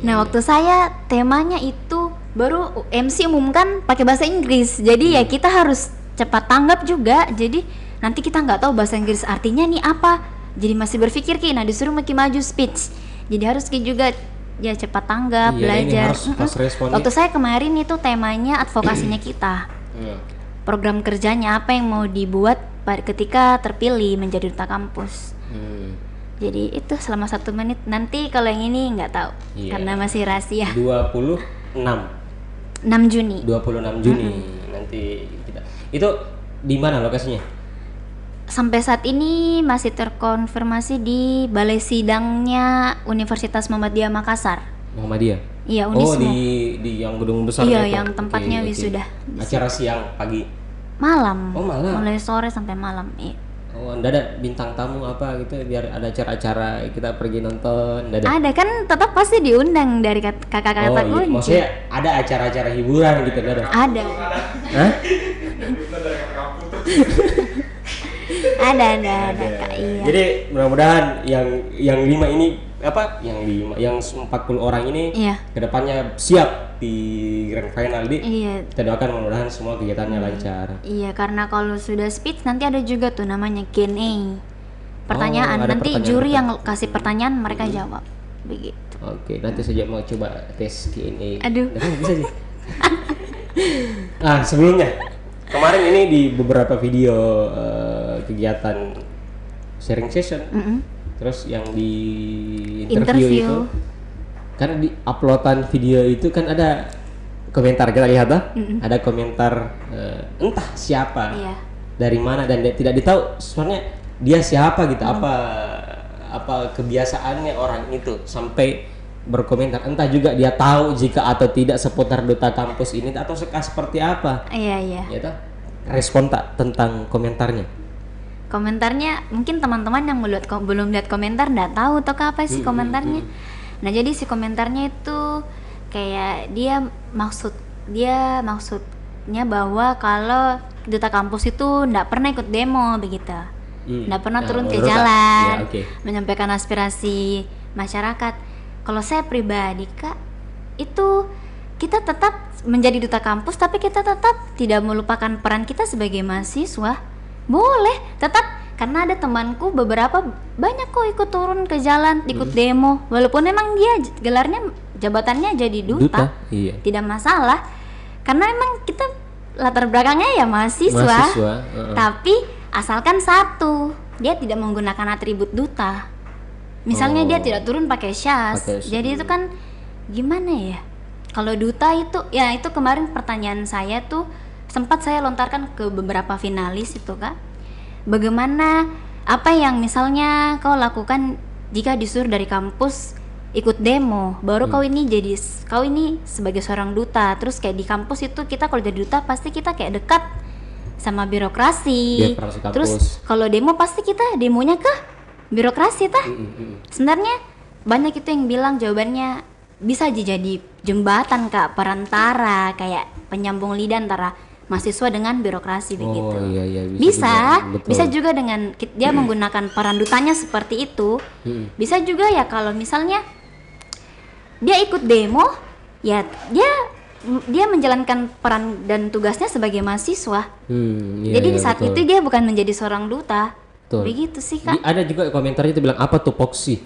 A: Nah, waktu saya temanya itu baru MC umumkan pakai bahasa Inggris. Jadi ya kita harus cepat tanggap juga. Jadi nanti kita nggak tahu bahasa Inggris artinya nih apa. Jadi masih berpikir nah disuruh makin maju speech. Jadi harus juga ya cepat tanggap, belajar.
B: Ini harus pas responnya.
A: Waktu saya kemarin itu temanya advokasinya kita. Program kerjanya apa yang mau dibuat ketika terpilih menjadi duta kampus. Jadi itu selama 1 menit. Nanti kalau yang ini nggak tahu karena masih rahasia.
B: 26
A: Juni.
B: 26 Juni nanti kita. Itu di mana lokasinya?
A: Sampai saat ini masih terkonfirmasi di Balai Sidangnya Universitas Muhammadiyah Makassar.
B: Muhammadiyah.
A: Iya, Unismu.
B: Di yang gedung besar
A: iya,
B: itu.
A: yang tempatnya wisuda.
B: Acara siang, pagi.
A: Malam.
B: Oh, malam.
A: Mulai sore sampai malam. Iya.
B: Oh, Anda ada bintang tamu apa gitu biar ada acara-acara kita pergi nonton?
A: Ada kan tetap pasti diundang dari kakak-kakak kunci.
B: Maksudnya ada acara-acara hiburan gitu ada?
A: Ada.
B: Hah?
A: ada Kak, iya.
B: Jadi mudah-mudahan yang 5 ini yang 40 orang ini kedepannya siap di grand final kita doakan mudah-mudahan semua kegiatannya lancar.
A: Iya, karena kalau sudah speech nanti ada juga tuh namanya Q&A, pertanyaan. Nanti juri yang kasih pertanyaan mereka jawab begitu.
B: Oke, nanti saja mau coba tes Q&A.
A: Aduh,
B: bisa sih. Sebelumnya kemarin ini di beberapa video kegiatan sharing session, terus yang di interview itu kan di uploadan video itu kan ada komentar, kita lihat ada komentar entah siapa, dari mana, dan tidak ditahu sebenarnya dia siapa gitu, apa kebiasaannya orang itu sampai berkomentar, entah juga dia tahu jika atau tidak seputar duta kampus ini atau seperti apa.
A: Iya.
B: Ya toh? Respon tak tentang komentarnya?
A: Komentarnya mungkin teman-teman yang belum lihat komentar nggak tahu atau apa sih komentarnya. Nah, jadi si komentarnya itu kayak dia maksudnya bahwa kalau duta kampus itu nggak pernah ikut demo begitu, nggak pernah turun ke jalan menyampaikan aspirasi masyarakat. Kalau saya pribadi Kak, itu kita tetap menjadi duta kampus, tapi kita tetap tidak melupakan peran kita sebagai mahasiswa. Boleh tetap, karena ada temanku beberapa banyak kok ikut turun ke jalan, ikut demo, walaupun emang dia gelarnya jabatannya jadi duta. Tidak masalah, karena emang kita latar belakangnya ya mahasiswa. Tapi asalkan satu, dia tidak menggunakan atribut duta. Misalnya dia tidak turun pakai syas. Jadi itu kan gimana ya? Kalau duta itu, ya itu kemarin pertanyaan saya tuh sempat saya lontarkan ke beberapa finalis itu Kak. Bagaimana, apa yang misalnya kau lakukan jika disuruh dari kampus ikut demo, baru kau ini sebagai seorang duta. Terus kayak di kampus itu kita kalau jadi duta pasti kita kayak dekat sama birokrasi. Terus kalau demo pasti kita demonya ke birokrasi tah. Sebenarnya banyak itu yang bilang jawabannya bisa jadi jembatan Kak, perantara, kayak penyambung lidah antara mahasiswa dengan birokrasi begitu. Bisa juga dengan dia menggunakan peran dutanya seperti itu. Bisa juga ya kalau misalnya dia ikut demo, ya dia menjalankan peran dan tugasnya sebagai mahasiswa. Jadi di saat itu dia bukan menjadi seorang duta. Begitu sih Kak.
B: Ada juga komentarnya itu bilang apa tupoksi?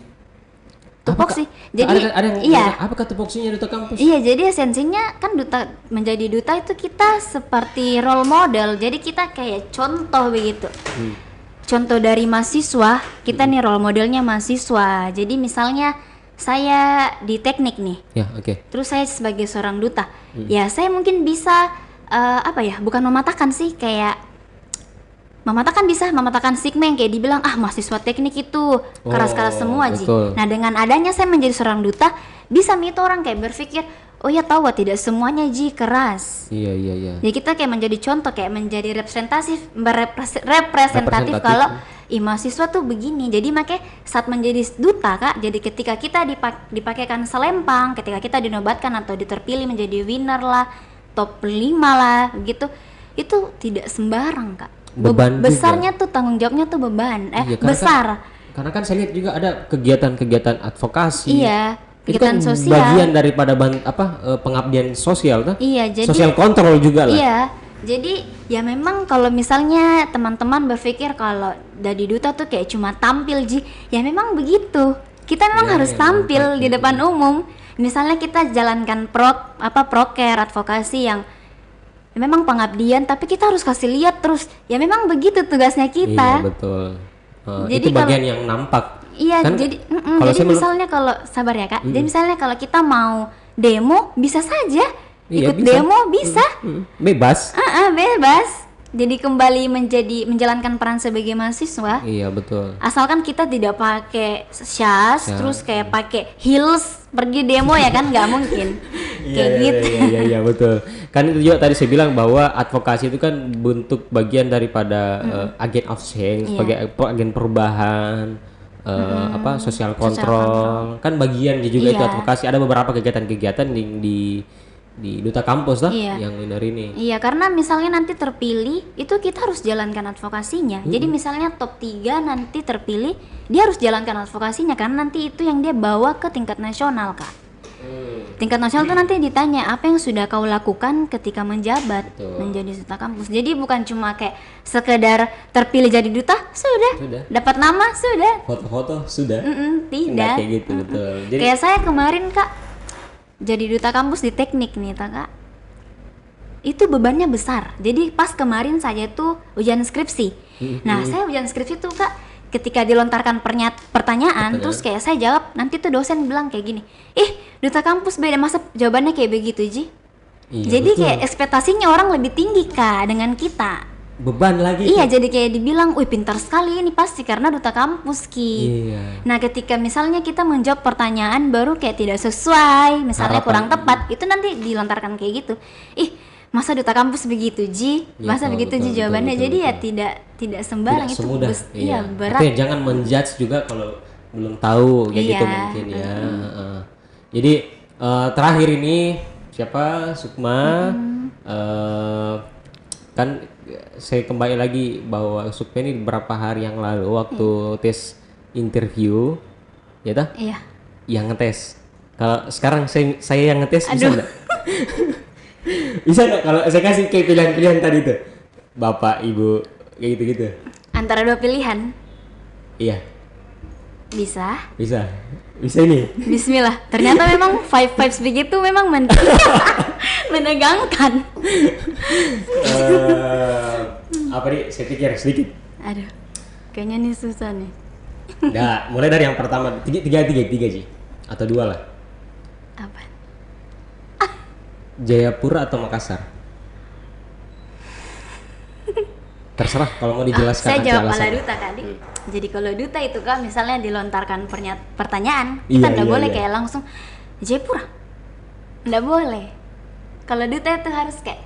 A: Tupoksi. Jadi
B: ada yang apakah tupoksinya duta kampus?
A: Iya, jadi esensinya kan menjadi duta itu kita seperti role model. Jadi kita kayak contoh begitu. Contoh dari mahasiswa, kita nih role modelnya mahasiswa. Jadi misalnya saya di teknik nih. Terus saya sebagai seorang duta. Ya, saya mungkin bisa bukan mematahkan sih, kayak mematakan bisa mematakan stigma yang kayak dibilang mahasiswa teknik itu keras-keras semua Ji.
B: betul.
A: Nah dengan adanya saya menjadi seorang duta, bisa itu orang kayak berpikir, oh ya tahu tidak semuanya Ji keras.
B: Iya.
A: Jadi kita kayak menjadi contoh, kayak menjadi representatif kalau mahasiswa tuh begini. Jadi makanya saat menjadi duta Kak, jadi ketika kita dipakaikan selempang, ketika kita dinobatkan atau diterpilih menjadi winner lah, top 5 lah gitu, itu tidak sembarang Kak.
B: Beban
A: Besarnya tuh tanggung jawabnya tuh beban
B: Iya, karena
A: besar.
B: Karena kan saya lihat juga ada kegiatan-kegiatan advokasi.
A: Iya,
B: Itu
A: kegiatan
B: kan
A: sosial.
B: bagian daripada pengabdian sosial kan?
A: Iya, jadi
B: Sosial kontrol juga lah.
A: iya. Jadi ya memang kalau misalnya teman-teman berpikir kalau jadi duta tuh kayak cuma tampil Ji, ya memang begitu. Kita memang harus tampil di depan umum. Misalnya kita jalankan proker advokasi yang memang pengabdian, tapi kita harus kasih lihat terus. Ya memang begitu tugasnya kita.
B: Iya, betul.
A: Jadi
B: itu bagian yang nampak.
A: Iya,
B: Kan
A: jadi
B: kalau
A: jadi
B: saya
A: misalnya kalau sabar ya Kak. Jadi misalnya kalau kita mau demo bisa saja.
B: Iya,
A: Ikut
B: bisa.
A: demo bisa.
B: Bebas.
A: Bebas. Jadi kembali menjalankan peran sebagai mahasiswa.
B: Iya, betul.
A: Asalkan kita tidak pakai syas, terus kayak pakai heels pergi demo ya kan, nggak mungkin. Kayak gitu.
B: Iya, betul. Kan itu juga tadi saya bilang bahwa advokasi itu kan bentuk bagian daripada agent of change, sebagai agen perubahan, social control. Kan bagian juga itu
A: Iya.
B: advokasi. Ada beberapa kegiatan-kegiatan di duta kampus lah
A: Iya.
B: yang dari ini.
A: Iya, karena misalnya nanti terpilih, itu kita harus jalankan advokasinya. Jadi misalnya top 3 nanti terpilih, dia harus jalankan advokasinya karena nanti itu yang dia bawa ke tingkat nasional, Kak. Tingkat nasional tuh nanti ditanya apa yang sudah kau lakukan ketika menjabat menjadi duta kampus. Jadi bukan cuma kayak sekedar terpilih jadi duta, sudah. Dapat nama, sudah.
B: Foto-foto sudah.
A: Tidak.
B: Nggak kayak gitu, betul. Jadi
A: Kayak saya kemarin Kak jadi duta kampus di teknik nih Kak, itu bebannya besar. Jadi pas kemarin saya tuh ujian skripsi. Nah saya ujian skripsi tuh Kak, ketika dilontarkan pertanyaan terus kayak saya jawab, nanti tuh dosen bilang kayak gini, duta kampus beda, masa jawabannya kayak begitu Ji.
B: Iya,
A: Jadi
B: betul.
A: kayak ekspektasinya orang lebih tinggi Kak dengan kita.
B: beban lagi.
A: Iya, jadi kayak dibilang, wih pintar sekali ini pasti karena duta kampus Ki.
B: Iya.
A: Nah ketika misalnya kita menjawab pertanyaan baru kayak tidak sesuai, misalnya
B: Harapan.
A: kurang tepat, itu nanti dilontarkan kayak gitu. Masa duta kampus begitu Ji?
B: Iya,
A: Masa begitu Ji jawabannya? Jadi ya tidak sembarang
B: Tidak
A: itu
B: semudah.
A: iya berat.
B: Tapi jangan menjudge juga kalau belum tahu kayak gitu
A: Iya.
B: mungkin ya. Jadi terakhir ini siapa Sukma? Kan saya kembali lagi bahwa Sukma ini beberapa hari yang lalu waktu tes interview, ya tah?
A: Iya.
B: Yang ngetes. Kalau sekarang saya yang ngetes bisa
A: Aduh.
B: enggak? Bisa enggak kalau saya kasih kayak pilihan-pilihan tadi tuh? Bapak, Ibu, kayak gitu-gitu.
A: Antara dua pilihan
B: Iya,
A: bisa.
B: bisa. Bisa ini.
A: Bismillah. Ternyata memang five vibes begitu memang menegangkan.
B: Apa nih? Saya pikir sedikit.
A: Aduh, kayaknya ini susah nih.
B: Nah, mulai dari yang pertama. Tiga sih. Atau 2 lah.
A: Apa?
B: Jayapura atau Makassar? Terserah kalau mau dijelaskan
A: Saya
B: aja
A: jawab ala
B: alasannya.
A: duta tadi. Jadi kalau duta itu Kak, misalnya dilontarkan pertanyaan,
B: Iya,
A: kita nggak
B: iya,
A: boleh
B: iya.
A: kayak langsung Jayapura. Nggak boleh. Kalau duta itu harus kayak,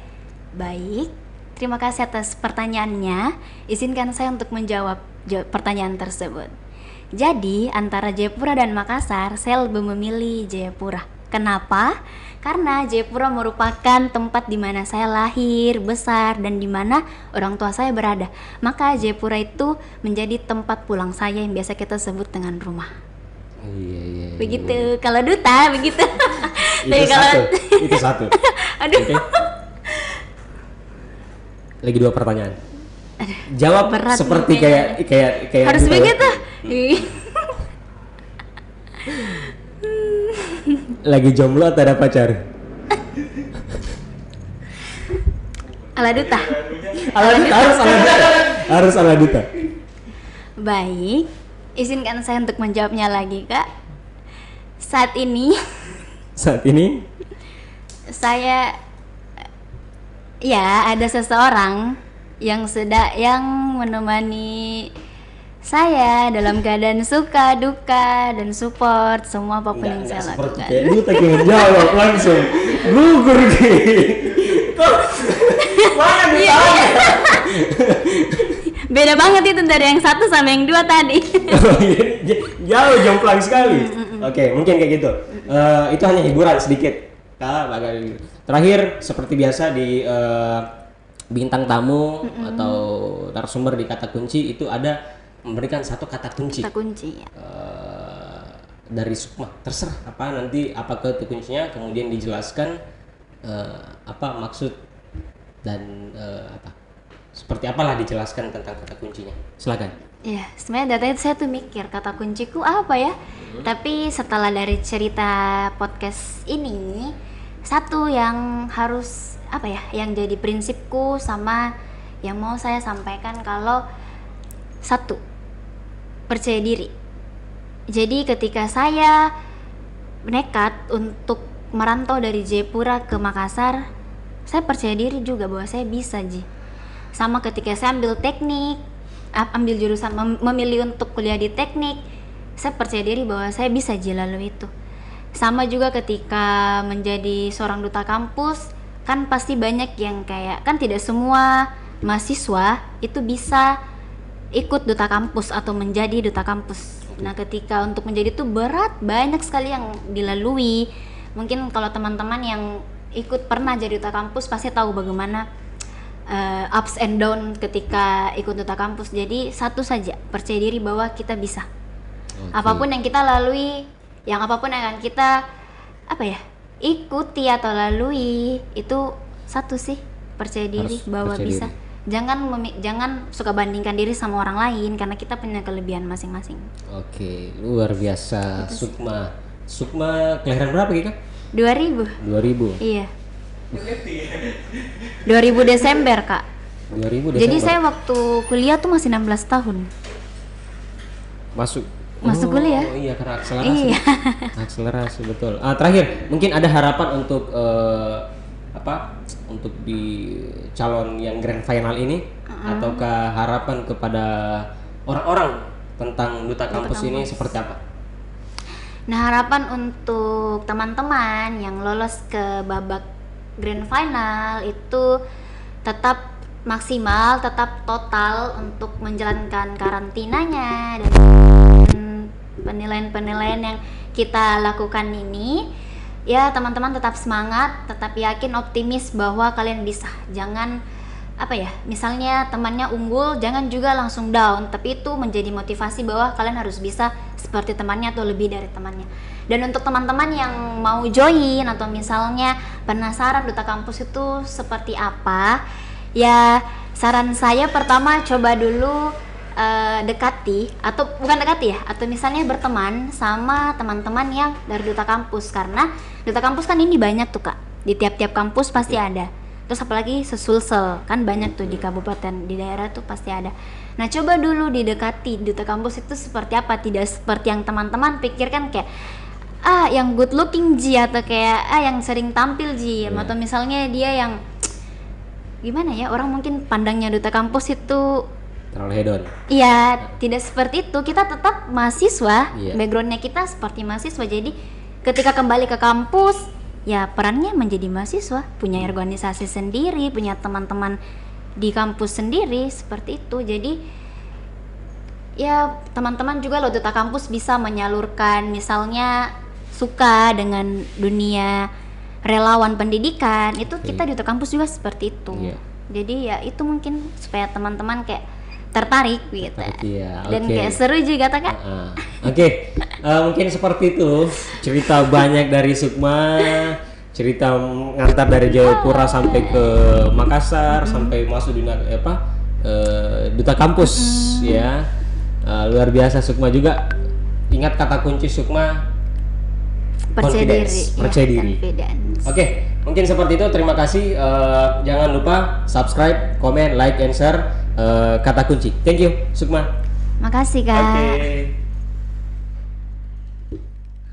A: baik, terima kasih atas pertanyaannya. Izinkan saya untuk menjawab pertanyaan tersebut. Jadi antara Jayapura dan Makassar, saya lebih memilih Jayapura. Kenapa? Karena Jayapura merupakan tempat di mana saya lahir, besar, dan di mana orang tua saya berada. Maka Jayapura itu menjadi tempat pulang saya yang biasa kita sebut dengan rumah.
B: Iya.
A: Begitu. Kalau duta begitu.
B: Itu
A: Tapi kalau
B: satu. Itu satu.
A: aduh,
B: Oke. Lagi 2 pertanyaan. Jawab
A: berat
B: seperti
A: nih
B: kayak
A: harus
B: gitu.
A: begitu.
B: Lagi jomblo atau ada pacar?
A: Ala duta.
B: Harus ala duta.
A: Baik, izinkan saya untuk menjawabnya lagi, Kak. Saat ini saya ya ada seseorang yang menemani saya dalam keadaan suka, duka, dan support semua apapun yang saya
B: seperti
A: lakukan.
B: kayak lu tadi menjawab langsung gugur gitu. Kok mana ditanya?
A: Beda banget itu dari yang satu sama yang dua tadi.
B: Jauh jomplang sekali. Oke, mungkin kayak gitu. Itu hanya hiburan sedikit. Terakhir seperti biasa di bintang tamu atau narasumber di kata kunci itu ada memberikan satu kata kunci.
A: Kata kunci ya.
B: Dari Sukma, terserah apa nanti apa kata kuncinya, kemudian dijelaskan apa maksud dan apa seperti apalah dijelaskan tentang kata kuncinya. Silakan.
A: Ya, sebenarnya datanya saya tuh mikir kata kunciku apa ya. Tapi setelah dari cerita podcast ini, satu yang harus apa ya, yang jadi prinsipku sama yang mau saya sampaikan kalau satu, percaya diri. Jadi ketika saya nekat untuk merantau dari Jayapura ke Makassar, saya percaya diri juga bahwa saya bisa, Ji. Sama ketika saya ambil teknik, ambil jurusan, memilih untuk kuliah di teknik, saya percaya diri bahwa saya bisa, Ji, lalu itu. Sama juga ketika menjadi seorang duta kampus, kan pasti banyak yang kayak, kan tidak semua mahasiswa itu bisa ikut duta kampus atau menjadi duta kampus. Nah, ketika untuk menjadi itu berat, banyak sekali yang dilalui. Mungkin kalau teman-teman yang ikut pernah jadi duta kampus pasti tahu bagaimana ups and down ketika ikut duta kampus. Jadi satu saja, percaya diri bahwa kita bisa. Apapun yang kita lalui, yang apapun yang akan kita apa ya, ikuti atau lalui, itu satu sih, percaya diri bahwa
B: percaya
A: bisa.
B: diri.
A: Jangan suka bandingkan diri sama orang lain karena kita punya kelebihan masing-masing.
B: Oke, luar biasa. Sukma. Sukma kelahiran berapa Kika?
A: 2000.
B: 2000.
A: Iya. 2000 Desember, Kak.
B: 2000 Desember.
A: Jadi saya waktu kuliah tuh masih 16 tahun.
B: Masuk
A: kuliah.
B: Oh iya, karena akselerasi.
A: Iya.
B: Akselerasi, betul. Terakhir, mungkin ada harapan untuk apa? Untuk di calon yang grand final ini, ataukah harapan kepada orang-orang tentang duta kampus ini seperti apa?
A: Nah, harapan untuk teman-teman yang lolos ke babak grand final itu tetap maksimal, tetap total untuk menjalankan karantinanya dan penilaian-penilaian yang kita lakukan ini. Ya, teman-teman tetap semangat, tetap yakin, optimis bahwa kalian bisa. Jangan apa ya, misalnya temannya unggul, jangan juga langsung down, tapi itu menjadi motivasi bahwa kalian harus bisa seperti temannya atau lebih dari temannya. Dan untuk teman-teman yang mau join atau misalnya penasaran duta kampus itu seperti apa, ya saran saya pertama coba dulu dekati, atau bukan dekati ya, atau misalnya berteman sama teman-teman yang dari duta kampus, karena duta kampus kan ini banyak tuh Kak, di tiap-tiap kampus pasti ada. Terus apalagi sesulsel, kan banyak tuh di kabupaten, di daerah tuh pasti ada. Nah, coba dulu didekati duta kampus itu seperti apa, tidak seperti yang teman-teman pikirkan kayak yang good looking Ji, atau kayak yang sering tampil Ji, atau misalnya dia yang gimana ya, orang mungkin pandangnya duta kampus itu
B: terlalu hedon.
A: Iya, tidak seperti itu. Kita tetap mahasiswa, backgroundnya kita seperti mahasiswa. Jadi ketika kembali ke kampus, ya perannya menjadi mahasiswa, punya organisasi sendiri, punya teman-teman di kampus sendiri, seperti itu. Jadi ya teman-teman juga loh duta kampus bisa menyalurkan, misalnya suka dengan dunia relawan pendidikan, itu kita di duta kampus juga seperti itu. Jadi ya itu mungkin supaya teman-teman kayak tertarik gitu. Dan kayak seru juga Kak.
B: Oke. Mungkin seperti itu cerita banyak dari Sukma, cerita ngantar dari Jayapura sampai ke Makassar, sampai masuk di duta kampus ya. Luar biasa Sukma juga. Ingat kata kunci Sukma,
A: percaya diri.
B: Oke, mungkin seperti itu. Terima kasih. Jangan lupa subscribe, comment, like, and share kata kunci. Thank you Sukma.
A: Makasih Kak.